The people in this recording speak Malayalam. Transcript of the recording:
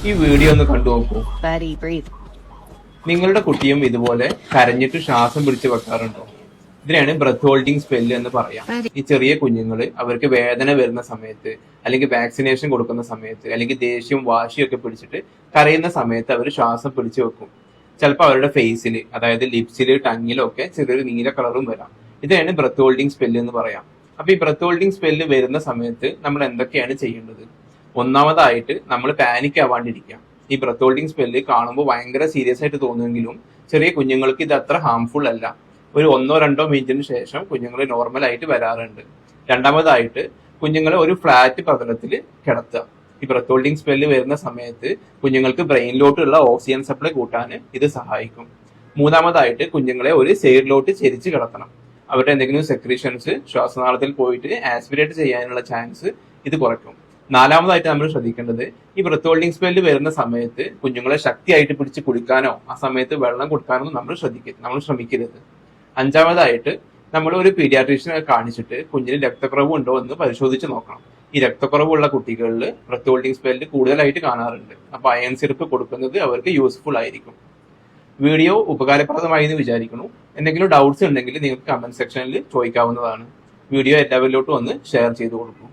ഈ വീഡിയോ ഒന്ന് കണ്ടു നോക്കൂ. Buddy, breathe. നിങ്ങളുടെ കുട്ടിയും ഇതുപോലെ കരഞ്ഞിട്ട് ശ്വാസം പിടിച്ച് വെക്കാറുണ്ടോ? ഇതിനാണ് ബ്രത്ത് ഹോൾഡിംഗ് സ്പെല്ല് എന്ന് പറയാം. ഈ ചെറിയ കുഞ്ഞുങ്ങൾ അവർക്ക് വേദന വരുന്ന സമയത്ത്, അല്ലെങ്കിൽ വാക്സിനേഷൻ കൊടുക്കുന്ന സമയത്ത്, അല്ലെങ്കിൽ ദേഷ്യം വാശിയൊക്കെ പിടിച്ചിട്ട് കരയുന്ന സമയത്ത് അവർ ശ്വാസം പിടിച്ചു വെക്കും. ചിലപ്പോൾ അവരുടെ ഫേസിൽ, അതായത് ലിപ്സിൽ, ടങ്ങിലും ഒക്കെ ചെറിയൊരു നീല കളറും വരാം. ഇതാണ് ബ്രത്ത് ഹോൾഡിംഗ് സ്പെല്ല് എന്ന് പറയാം. അപ്പൊ ഈ ബ്രത്ത് ഹോൾഡിംഗ് സ്പെല്ല് വരുന്ന സമയത്ത് നമ്മൾ എന്തൊക്കെയാണ് ചെയ്യേണ്ടത്? ഒന്നാമതായിട്ട് നമ്മൾ പാനിക് ആവാണ്ടിരിക്കാം. ഈ ബ്രത്ത് ഹോൾഡിംഗ് സ്പെല്ല് കാണുമ്പോൾ ഭയങ്കര സീരിയസ് ആയിട്ട് തോന്നുമെങ്കിലും ചെറിയ കുഞ്ഞുങ്ങൾക്ക് ഇത് അത്ര ഹാംഫുൾ അല്ല. ഒരു 1-2 മിനിറ്റിന് ശേഷം കുഞ്ഞുങ്ങൾ നോർമൽ ആയിട്ട് വരാറുണ്ട്. രണ്ടാമതായിട്ട് കുഞ്ഞുങ്ങളെ ഒരു ഫ്ലാറ്റ് പ്രതലത്തിൽ കിടത്തുക. ഈ ബ്രത്ത് ഹോൾഡിംഗ് സ്പെല്ല് വരുന്ന സമയത്ത് കുഞ്ഞുങ്ങൾക്ക് ബ്രെയിനിലോട്ടുള്ള ഓക്സിജൻ സപ്ലൈ കൂട്ടാൻ ഇത് സഹായിക്കും. മൂന്നാമതായിട്ട് കുഞ്ഞുങ്ങളെ ഒരു സൈഡിലോട്ട് ചെരിച്ച് കിടത്തണം. അവരുടെ എന്തെങ്കിലും സെക്രീഷൻസ് ശ്വാസനാളത്തിൽ പോയിട്ട് ആസ്പിറേറ്റ് ചെയ്യാനുള്ള ചാൻസ് ഇത് കുറയ്ക്കും. നാലാമതായിട്ട് നമ്മൾ ശ്രദ്ധിക്കേണ്ടത്, ഈ ബ്രത്ത് ഹോൾഡിംഗ് സ്പെല്ല് വരുന്ന സമയത്ത് കുഞ്ഞുങ്ങളെ ശക്തിയായിട്ട് പിടിച്ച് കുടിക്കാനോ ആ സമയത്ത് വെള്ളം കൊടുക്കാനോ നമ്മൾ ശ്രമിക്കരുത്. അഞ്ചാമതായിട്ട് നമ്മൾ ഒരു പീഡിയാട്രീഷ്യനെ കാണിച്ചിട്ട് കുഞ്ഞിന് രക്തക്കുറവ് ഉണ്ടോ എന്ന് പരിശോധിച്ച് നോക്കണം. ഈ രക്തക്കുറവുള്ള കുട്ടികളിൽ ബ്രത്ത് ഹോൾഡിംഗ് സ്പെല്ല് കൂടുതലായിട്ട് കാണാറുണ്ട്. അപ്പൊ അയൺ സിറപ്പ് കൊടുക്കുന്നത് അവർക്ക് യൂസ്ഫുൾ ആയിരിക്കും. വീഡിയോ ഉപകാരപ്രദമായി എന്ന് വിചാരിക്കുന്നു. എന്തെങ്കിലും ഡൗട്ട്സ് ഉണ്ടെങ്കിൽ നിങ്ങൾക്ക് കമന്റ് സെക്ഷനിൽ ചോദിക്കാവുന്നതാണ്. വീഡിയോ എല്ലാവരിലോട്ടും ഒന്ന് ഷെയർ ചെയ്ത് കൊടുക്കുക.